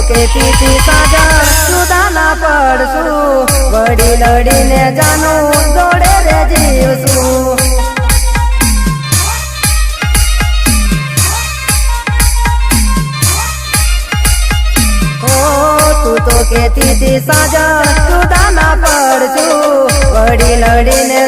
કેતી તી સાજા જુદા ના પડશું વડી લડીને જાનું જોડે રે જીવશું તું તો કેતી તી સાજા જુદા ના પડશું વડી લડીને